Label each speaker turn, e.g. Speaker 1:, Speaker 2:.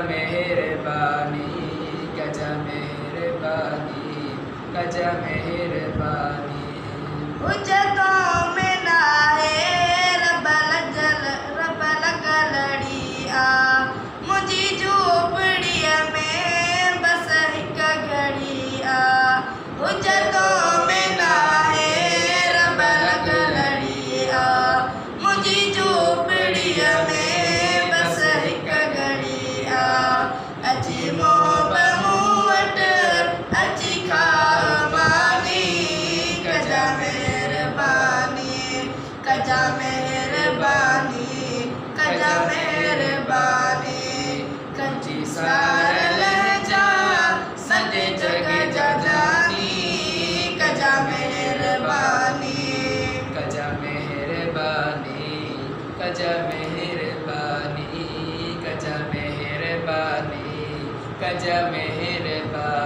Speaker 1: मेहरबानी, गजा मेहरबानी, गजा मेहरबानी।
Speaker 2: उजतों में नाहे रबल गलड़िया, मुझी झोपड़िया में बस हिक घड़िया। उजतों में नाहे रबल गलड़िया, मुझी झोपड़िया में बस हिक घड़िया। अची मोहब्बत अची खामानी, कजा मेहरबानी, कजा मेहरबानी, कजा मेहरबानी। कंची सार लहजा सदे जग जजानी, कजा मेहरबानी,
Speaker 1: कजा मेहरबानी, कजा मेहरबानी, कजा मेहरबानी, कजा मेहरबानी।